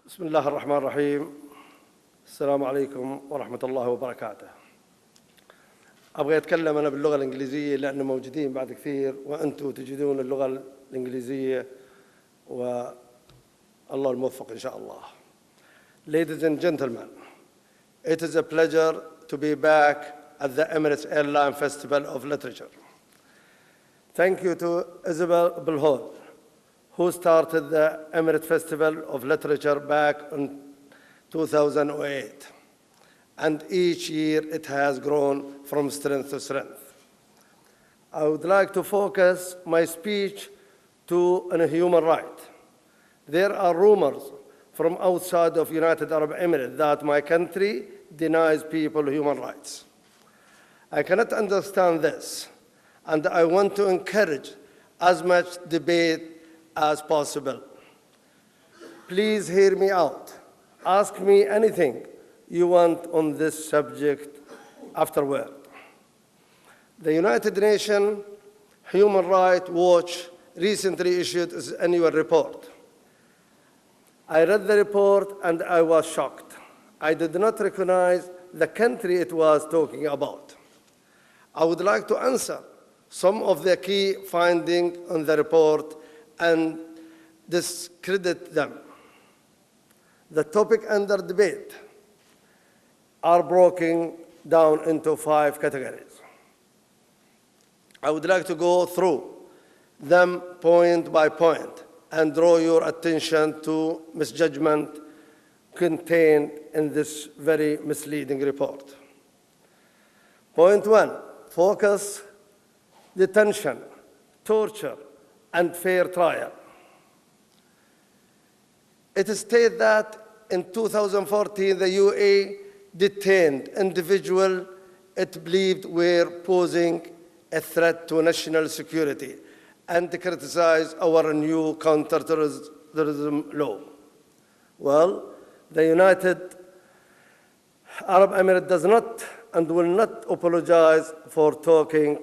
بسم الله الرحمن الرحيم. السلام عليكم ورحمة الله وبركاته. أبغى أتكلم أنا باللغة الإنجليزية لأنه موجودين بعد كثير وأنتم تجدون اللغة الإنجليزية والله الموفق إن شاء الله. Ladies and gentlemen, it is a pleasure to be back at the Emirates Airline Festival of Literature. Thank you to Isabel Bilhod, who started the Emirates Festival of Literature back in 2008. And each year it has grown from strength to strength. I would like to focus my speech on human rights. There are rumors from outside of United Arab Emirates that my country denies people human rights. I cannot understand this, and I want to encourage as much debate as possible. Please hear me out. Ask me anything you want on this subject afterward. The United Nations Human Rights Watch recently issued its annual report. I read the report and I was shocked. I did not recognize the country it was talking about. I would like to answer some of the key findings on the report and discredit them. The topic under debate are broken down into 5 categories. I would like to go through them point by point and draw your attention to misjudgment contained in this very misleading report. Point 1, focus, detention, torture, and fair trial. It is stated that in 2014, the UAE detained individuals it believed were posing a threat to national security and criticized our new counterterrorism law. Well, the United Arab Emirates does not and will not apologize for taking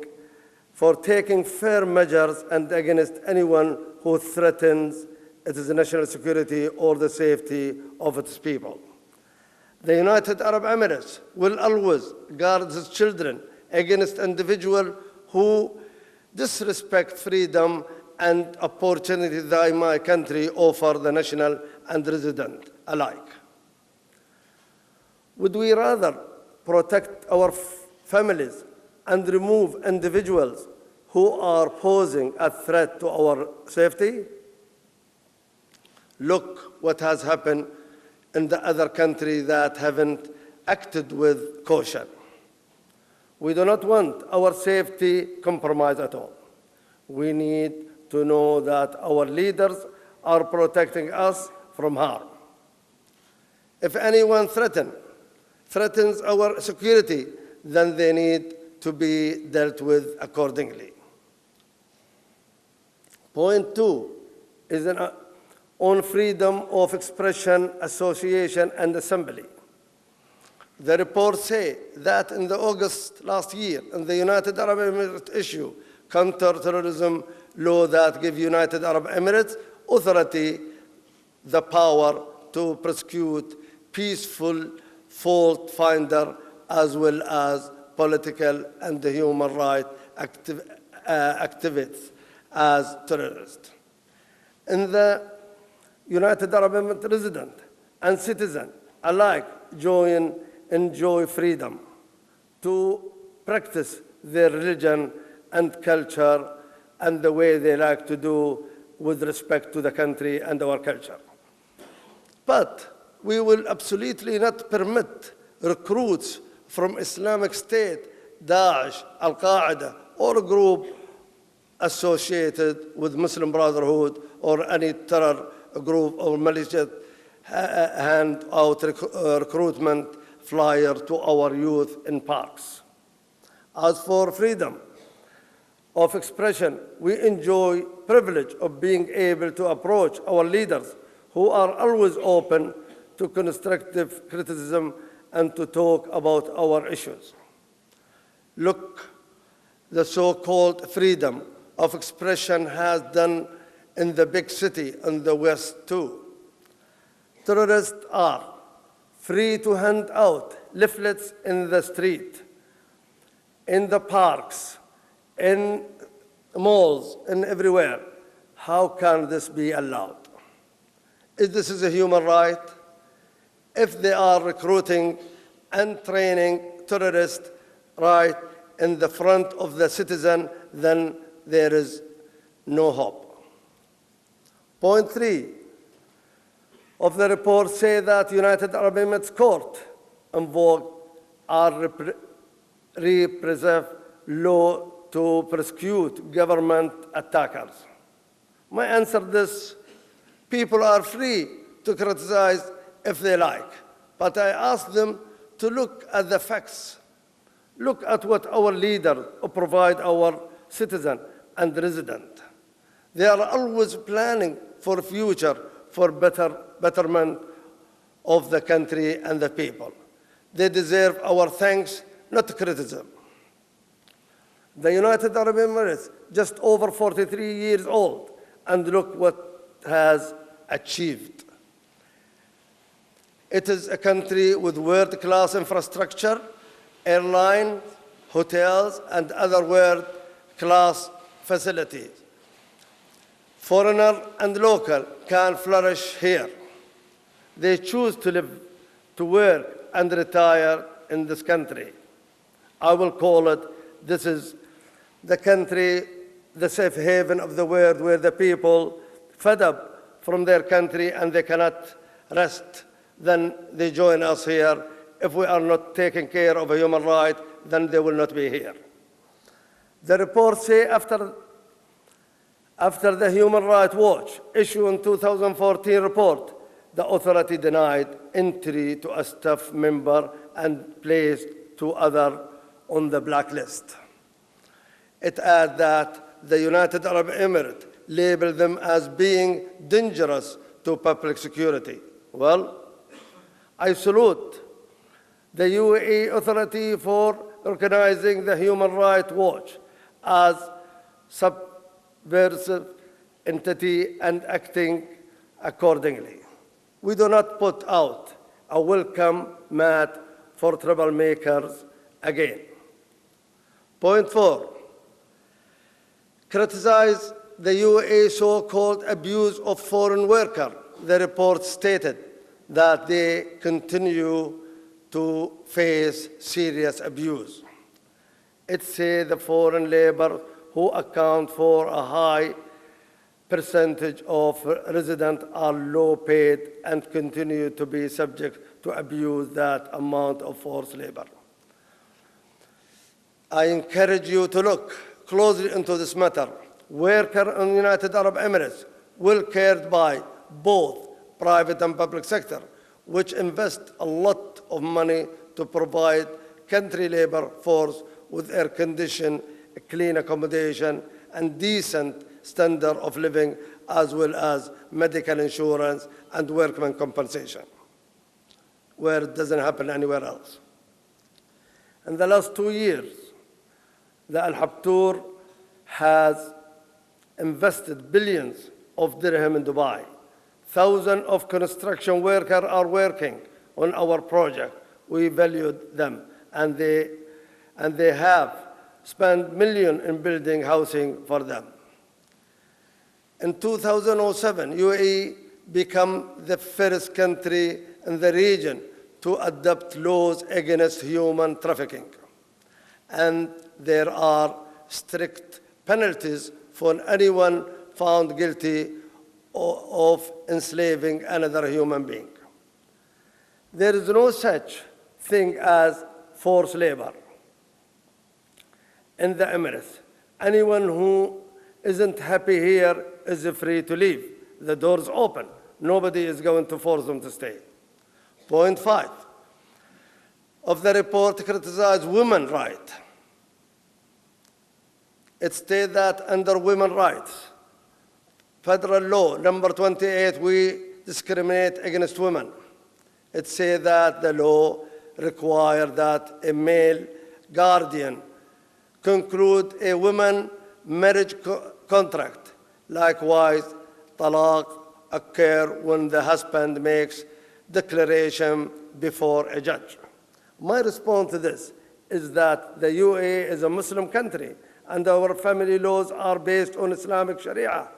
firm measures and against anyone who threatens its national security or the safety of its people. The United Arab Emirates will always guard its children against individuals who disrespect freedom and opportunity that my country offers the national and resident alike. Would we rather protect our families and remove individuals who are posing a threat to our safety? Look what has happened in the other countries that haven't acted with caution. We do not want our safety compromised at all. We need to know that our leaders are protecting us from harm. If anyone threatens our security, then they need to be dealt with accordingly. Point 2 is on freedom of expression, association, and assembly. The report says that in the August last year, in the United Arab Emirates issue counter-terrorism law that gives United Arab Emirates authority, the power to prosecute peaceful fault finder as well as political and human rights activists as terrorists. In the United Arab Emirates resident and citizen alike enjoy freedom to practice their religion and culture and the way they like to do with respect to the country and our culture. But we will absolutely not permit recruits from Islamic State, Daesh, Al-Qaeda, or a group associated with Muslim Brotherhood or any terror group or militia hand out recruitment flyer to our youth in parks. As for freedom of expression, we enjoy privilege of being able to approach our leaders who are always open to constructive criticism and to talk about our issues. Look, the so-called freedom of expression has done in the big city in the West too. terrorists are free to hand out leaflets in the street, in the parks, in malls, and everywhere. How can this be allowed? Is this a human right? If they are recruiting and training terrorists right in the front of the citizen, then there is no hope. Point 3 of the report say that United Arab Emirates Court invoked our repressive law to prosecute government attackers. My answer to this, people are free to criticize if they like, but I ask them to look at the facts. Look at what our leaders provide our citizen and resident. They are always planning for future, for betterment of the country and the people. They deserve our thanks, not criticism. The United Arab Emirates, just over 43 years old, and look what has achieved. It is a country with world-class infrastructure, airlines, hotels, and other world-class facilities. Foreigner and local can flourish here. They choose to live, to work, and retire in this country. I will call it, this is the country, the safe haven of the world, where the people fed up from their country and they cannot rest. Then they join us here. If we are not taking care of a human right, then they will not be here. The reports say after the Human Rights Watch issued in 2014 report, the authority denied entry to a staff member and placed two others on the blacklist. It adds that the United Arab Emirates labeled them as being dangerous to public security. Well, I salute the UAE authority for recognizing the Human Rights Watch as subversive entity and acting accordingly. We do not put out a welcome mat for troublemakers again. Point 4, criticize the UAE so-called abuse of foreign workers. The report stated that they continue to face serious abuse. It says the foreign labor who account for a high percentage of residents are low paid and continue to be subject to abuse that amount of forced labor. I encourage you to look closely into this matter. Workers in the United Arab Emirates well cared by both private and public sector, which invest a lot of money to provide country labor force with air conditioning, clean accommodation, and decent standard of living, as well as medical insurance and workman compensation, where it doesn't happen anywhere else. In the last 2 years, the Al Habtoor has invested billions of dirham in Dubai. Thousands of construction workers are working on our project. We valued them, and they have spent millions in building housing for them. In 2007, UAE became the first country in the region to adopt laws against human trafficking. And there are strict penalties for anyone found guilty of enslaving another human being. There is no such thing as forced labor in the Emirates. Anyone who isn't happy here is free to leave. The door's open. Nobody is going to force them to stay. Point 5 of the report criticizes women's rights. It states that under women's rights, federal law number 28, we discriminate against women. It says that the law requires that a male guardian conclude a woman marriage contract. Likewise, talaq occurs when the husband makes declaration before a judge. My response to this is that the UAE is a Muslim country, and our family laws are based on Islamic Sharia.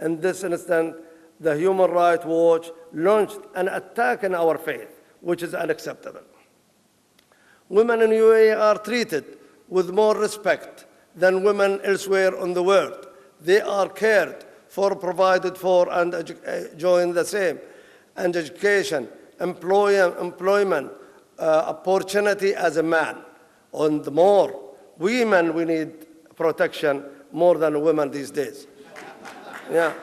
In this instance, the Human Rights Watch launched an attack on our faith, which is unacceptable. Women in UAE are treated with more respect than women elsewhere in the world. They are cared for, provided for, and enjoying the same, and education, employment, opportunity as a man. And the more women, we need protection more than women these days. Yeah.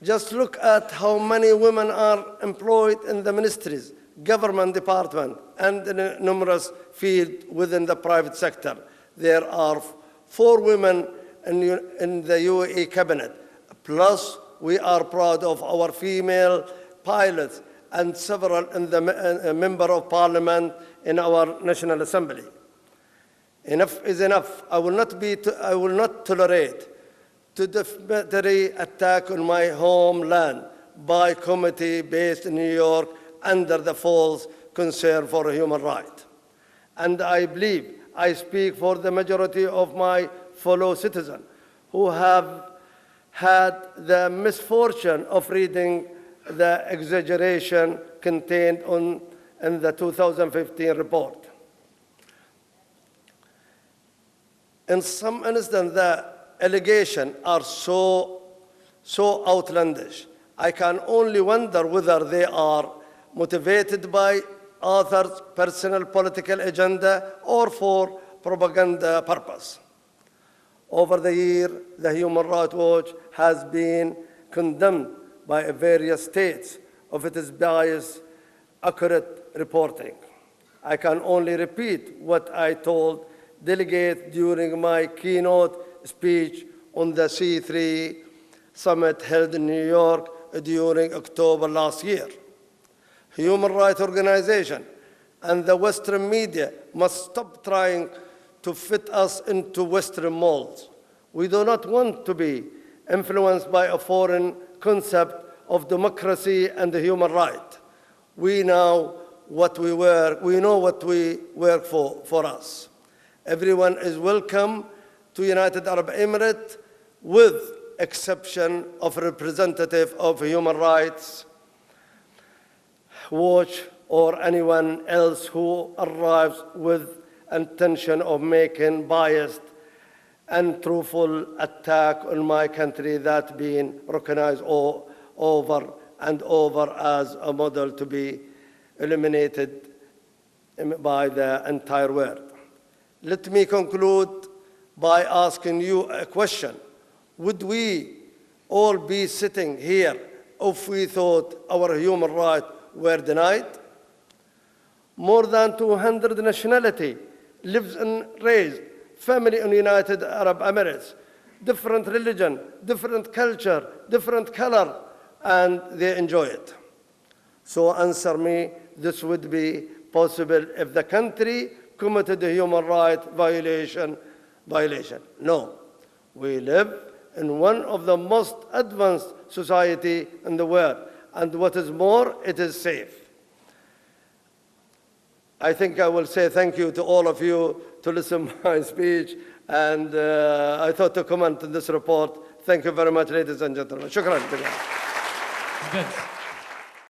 Just look at how many women are employed in the ministries, government department, and in numerous fields within the private sector. There are 4 women in the UAE cabinet. Plus, we are proud of our female pilots and several in the member of parliament in our National Assembly. Enough is enough. I will not tolerate the defamatory attack on my homeland by a committee based in New York under the false concern for human rights. And I believe I speak for the majority of my fellow citizens who have had the misfortune of reading the exaggeration contained in the 2015 report. In some instances, the allegations are so outlandish. I can only wonder whether they are motivated by author's personal political agenda or for propaganda purpose. Over the year, the Human Rights Watch has been condemned by various states of its biased, accurate reporting. I can only repeat what I told delegates during my keynote speech on the C3 summit held in New York during October last year. Human rights organizations and the Western media must stop trying to fit us into Western molds. We do not want to be influenced by a foreign concept of democracy and human rights. We know what we work for us. Everyone is welcome to United Arab Emirates, with exception of representative of Human Rights Watch or anyone else who arrives with intention of making biased and truthful attack on my country that being recognized over and over as a model to be eliminated by the entire world. Let me conclude by asking you a question. Would we all be sitting here if we thought our human rights were denied? More than 200 nationalities lives and raised family in United Arab Emirates, different religion, different culture, different color, and they enjoy it. So answer me, this would be possible if the country committed a human rights violation. No. We live in one of the most advanced societies in the world, and what is more, it is safe. I think I will say thank you to all of you to listen to my speech, and I thought to comment on this report. Thank you very much, ladies and gentlemen. Shukran. Good.